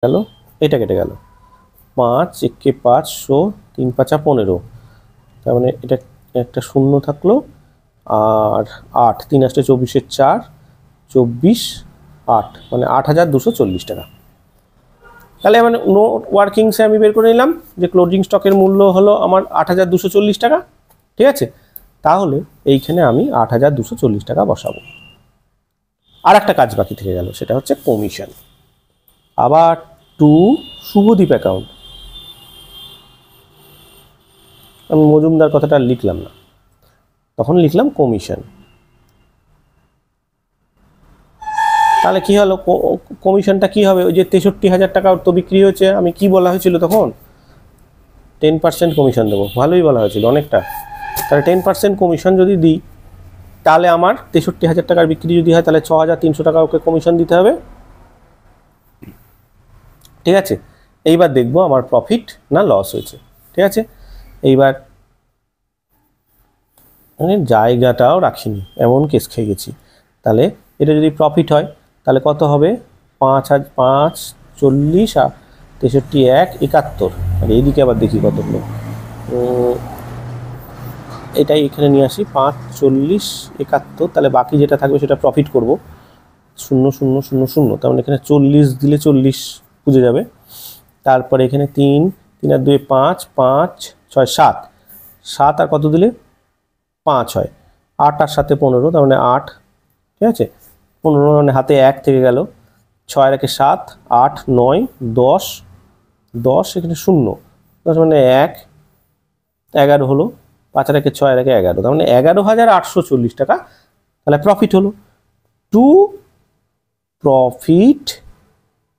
গেল, এটা কেটে গেল, 5 একে 500, 3 5 15, তার মানে এটা একটা শূন্য থাকলো, আর 8 3 8 24 4, 24 8, মানে 8240 টাকা। তাহলে মানে নো ওয়ার্কিংসে আমি বের করে নিলাম যে ক্লোজিং স্টকের মূল্য হলো আমার 8240 টাকা, ঠিক আছে। তাহলে এইখানে আমি 8240 টাকা বসাবো। আর একটা কাজ বাকি থেকে গেল, সেটা হচ্ছে কমিশন। আবার টু শুভদীপ অ্যাকাউন্ট, আমি মজুমদার কথাটা লিখলাম না, তখন লিখলাম কমিশন। তাহলে কি হলো, কমিশনটা কি হবে, ওই যে 63,000 টাকা তো বিক্রি হয়েছে, আমি কি বলা হয়েছিল তখন 10% কমিশন দেবো, ভালোই বলা হয়েছিল অনেকটা। তাহলে 10% কমিশন যদি দিই, তাহলে আমার 63,000 টাকার বিক্রি যদি হয়, তাহলে 6,300 টাকা ওকে কমিশন দিতে হবে, ঠিক আছে। এইবার দেখবো আমার প্রফিট না লস হয়েছে, ঠিক আছে। এইবার মানে জায়গাটাও রাখিনি, এমন কেস খেয়ে গেছি। তাহলে এটা যদি প্রফিট হয় তাহলে কত হবে, 5 40 আর 63 1 71, আর এইদিকে আবার দেখি কত হলো, এটাই এখানে নিয়ে আসি 5 40 71, তাহলে বাকি যেটা থাকবে সেটা প্রফিট করব, 0 0 0 0, তার মানে এখানে 40 দিলে 40 বুঝে যাবে। তারপরে এখানে 3 3 আর 2 5 5 6 7 7, আর কত দিলে 5 হয়, 8 আর 7 15, তার মানে 8, ঠিক আছে। 15 মানে হাতে 1 থেকে গেল, 6 আর 1 7 8 9 10 10, এখানে 0, 10 মানে 1 11 হলো, 5 আর 1 6 আর 1 11, তার মানে 11,840 টাকা তাহলে প্রফিট হলো। To profit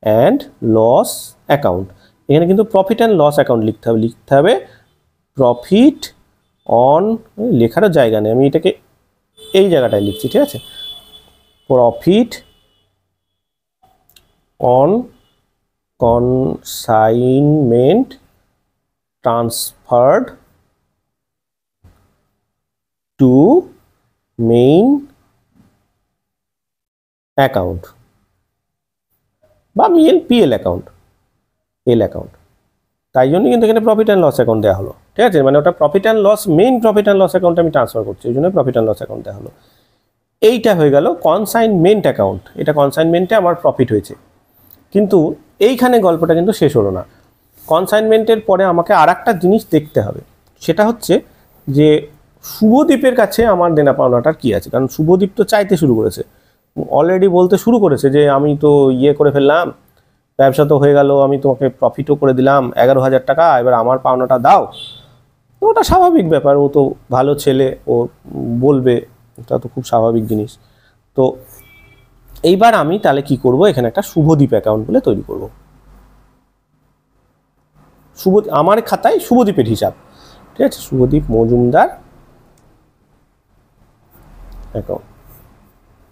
and loss account, এখানে কিন্তু প্রফিট অ্যান্ড লস অ্যাকাউন্ট লিখতে হবে প্রফিট অন, লেখারও জায়গা নেই, আমি এটাকে এই জায়গাটায় লিখছি, ঠিক আছে। Profit on consignment transferred to main account বা পিএল অ্যাকাউন্ট, এল অ্যাকাউন্ট, তাই জন্য কিন্তু এখানে প্রফিট অ্যান্ড লস অ্যাকাউন্ট দেওয়া হলো, ঠিক আছে। মানে ওটা profit and loss, main profit and loss account আমি ট্রান্সফার করছি, ওই জন্য প্রফিট অ্যান্ড লস অ্যাকাউন্ট দেওয়া হলো। এইটা হয়ে গেল কনসাইনমেন্ট অ্যাকাউন্ট, এটা কনসাইনমেন্টে আমার প্রফিট হয়েছে। কিন্তু এইখানে গল্পটা কিন্তু শেষ হলো না, কনসাইনমেন্টের পরে আমাকে আর একটা জিনিস দেখতে হবে, সেটা হচ্ছে যে শুভদীপের কাছে আমার দেনা পাওনাটার কী আছে। কারণ শুভদীপ তো চাইতে শুরু করেছে, অলরেডি বলতে শুরু করেছে যে আমি তো ইয়ে করে ফেললাম, ব্যবসা তো হয়ে গেল, আমি তোমাকে প্রফিটও করে দিলাম 11,000 টাকা, এবার আমার পাওনাটা দাও। ওটা স্বাভাবিক ব্যাপার, ও তো ভালো ছেলে, ও বলবে, এটা তো খুব স্বাভাবিক জিনিস। তো এইবার আমি তাহলে কি করব, এখানে একটা শুভদীপ অ্যাকাউন্ট বলে তৈরি করব, আমার খাতায় শুভদীপের হিসাব, ঠিক আছে, শুভদীপ মজুমদার অ্যাকাউন্ট,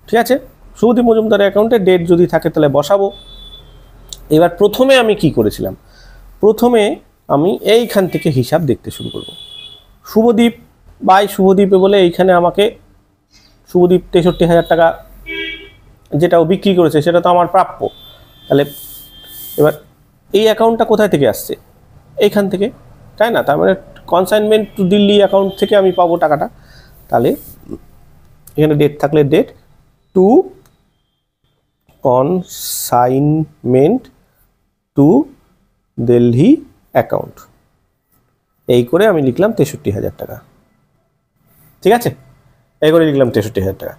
ঠিক আছে। শুভদীপ মজুমদার অ্যাকাউন্টে ডেট যদি থাকে তাহলে বসাবো। এবার প্রথমে আমি কি করেছিলাম, প্রথমে আমি এইখান থেকে হিসাব দেখতে শুরু করব, শুভদীপ বাই শুভদীপে বলে এইখানে আমাকে শুভদীপ 63,000 টাকা যেটাও বিক্রি করেছে সেটা তো আমার প্রাপ্য। তাহলে এবার এই অ্যাকাউন্টটা কোথায় থেকে আসছে, এইখান থেকে, তাই না। তার মানে কনসাইনমেন্ট টু দিল্লি অ্যাকাউন্ট থেকে আমি পাবো টাকাটা। তাহলে এখানে ডেট থাকলে date, to consignment to Delhi account, এই করে আমি লিখলাম 63,000 টাকা, ঠিক আছে। এই করে লিখলাম 63,000 টাকা।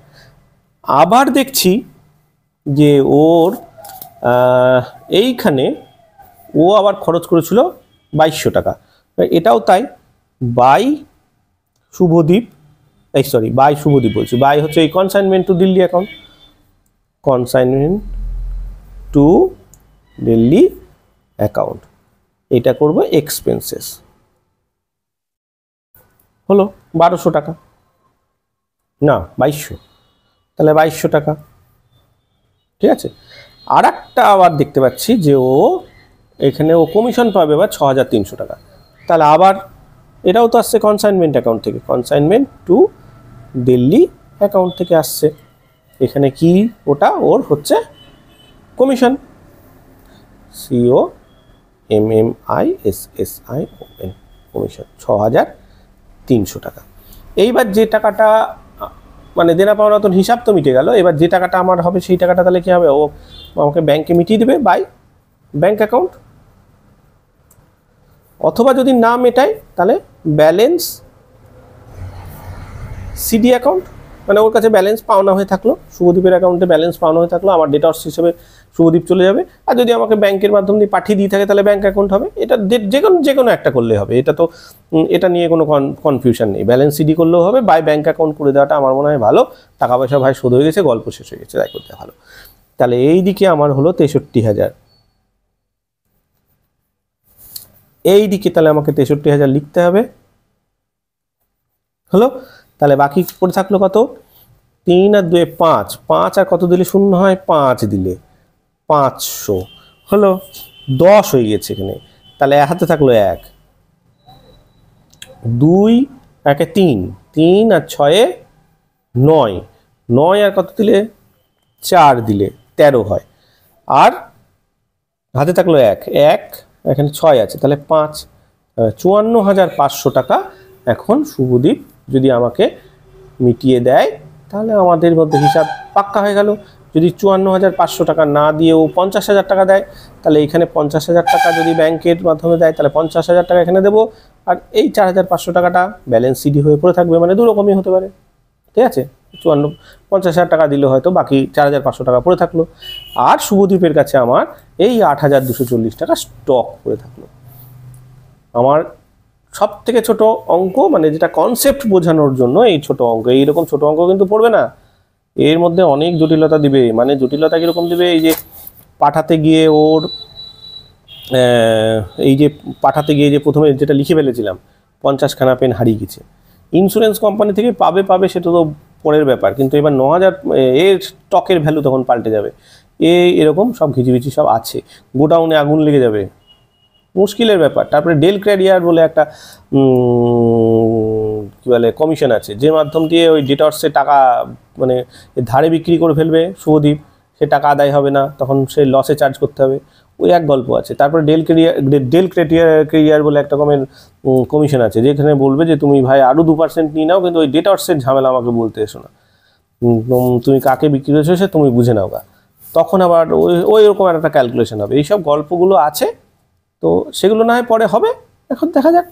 আবার দেখছি যে ওর এইখানে ও আবার খরচ করেছিল 2200 টাকা, এটাও তাই, বাই শুভদীপ, বাই শুভদীপ বলছি, বাই হচ্ছে এই consignment to Delhi account, consignment to Delhi account, এটা করব এক্সপেন্সেস, হলো 1200 টাকা, না 2200, তাহলে 2200 টাকা, ঠিক আছে। আর একটা আবার দেখতে পাচ্ছি যে ও এখানে ও কমিশন পাবে এবার 6,300 টাকা, তাহলে আবার এটাও তো আসছে কনসাইনমেন্ট অ্যাকাউন্ট থেকে, কনসাইনমেন্ট টু দিল্লি অ্যাকাউন্ট থেকে আসছে। এখানে কি ওটা ওর হচ্ছে কমিশন, COMMISSION কমিশন 6,300 টাকা। এইবার যে টাকাটা মানে দেনা পাওনা তো হিসাব তো মিটে গেল, এবার যে টাকাটা আমার হবে সেই টাকাটা তাহলে কী হবে, ও আমাকে ব্যাংকে মিটিয়ে দেবে বাই ব্যাংক অ্যাকাউন্ট, অথবা যদি না মেটায় তাহলে ব্যালেন্স সিডি অ্যাকাউন্ট, মানে ওর কাছে ব্যালেন্স পাওনা হয়ে থাকলো, শুভদীপের অ্যাকাউন্টে ব্যালেন্স পাওনা হয়ে থাকলো, আমার ডেটর্স হিসেবে শুভদীপ চলে যাবে। আর যদি আমাকে ব্যাংকের মাধ্যমে দিয়ে পাঠিয়ে দিয়ে থাকে তাহলে ব্যাংক অ্যাকাউন্ট হবে। এটা যে কোনো একটা করলে হবে, এটা তো এটা নিয়ে কোনো কনফিউশন নেই। ব্যালেন্স সিডি করলেও হবে, বাই ব্যাংক অ্যাকাউন্ট করে দেওয়াটা আমার মনে হয় ভালো। টাকা পয়সা ভাই শোধ হয়ে গেছে, গল্প শেষ হয়ে গেছে, তাই করতে ভালো। তাহলে এই দিকে আমার হলো 63,000, এই দিকে তাহলে আমাকে 63,000 লিখতে হবে, হলো। তাহলে বাকি পড়ে থাকলো কত, 3 আর 2 5, 5 আর কত দিলে শূন্য হয়, 5 দিলে 500, হলো 10 হয়ে গেছে এখানে। তাহলে হাতে থাকলো 1, 2 1 3, 3 আর 6 9, 9 আর কত দিলে 4 দিলে 13 হয়। আর হাতে থাকলো 1, এখানে 6 আছে, তাহলে 5, 54,500 টাকা এখন শুভদীপ যদি আমাকে মিটিয়ে দেয় তাহলে আমাদের মধ্যে হিসাব পাক্কা হয়ে গেল। যদি 54,500 টাকা না দিয়েও 50,000 টাকা দেয়, তাহলে এখানে 50,000 টাকা যদি ব্যাংকের মাধ্যমে দেয় তাহলে 50,000 টাকা এখানে দেবো, আর এই 4,500 টাকাটা ব্যালেন্স সিডি হয়ে পড়ে থাকবে, মানে দু রকমই হতে পারে, ঠিক আছে। 50,000 টাকা দিলে হয়তো বাকি 4,500 টাকা পড়ে থাকলো, আর শুভদীপের কাছে আমার এই 8,240 টাকা স্টক পড়ে থাকলো। আমার সব থেকে ছোট অঙ্ক, মানে যেটা কনসেপ্ট বোঝানোর জন্য এই ছোট অঙ্ক, এইরকম ছোট অঙ্ক কিন্তু পড়বে না, এর মধ্যে অনেক জটিলতা দিবে। মানে জটিলতা কীরকম দিবে, এই যে পাঠাতে গিয়ে ওর এই যে পাঠাতে গিয়ে যে প্রথমে যেটা লিখে ফেলেছিলাম 50খানা পেন হারিয়ে গেছে, ইন্স্যুরেন্স কোম্পানি থেকে পাবে সেটা তো পরের ব্যাপার, কিন্তু এবার 9,000 এর স্টকের ভ্যালু তখন পাল্টে যাবে, এরকম সব ঘিচিবিচি সব আছে, গোডাউনে আগুন লেগে যাবে, মুশকিলের ব্যাপার। তারপরে ডেল ক্রেডিয়ার বলে একটা কী বলে কমিশন আছে, যে মাধ্যম দিয়ে ওই ডেটর্সে টাকা মানে ধারে বিক্রি করে ফেলবে শুভদীপ, সে টাকা আদায় হবে না, তখন সে লসে চার্জ করতে হবে, ওই এক গল্প আছে। তারপরে ডেল ক্রেডিয়ার বলে একটা রকমের কমিশন আছে, যেখানে বলবে যে তুমি ভাই আরও 2% নিয়ে নাও, কিন্তু ওই ডেটর্সের ঝামেলা আমাকে বলতে এসো না, তুমি কাকে বিক্রি করেছো সে তুমি বুঝে নাও গা, তখন আবার ওই রকম একটা ক্যালকুলেশন হবে। এইসব গল্পগুলো আছে, তো সেগুলো না হয় পরে হবে, এখন দেখা যাক।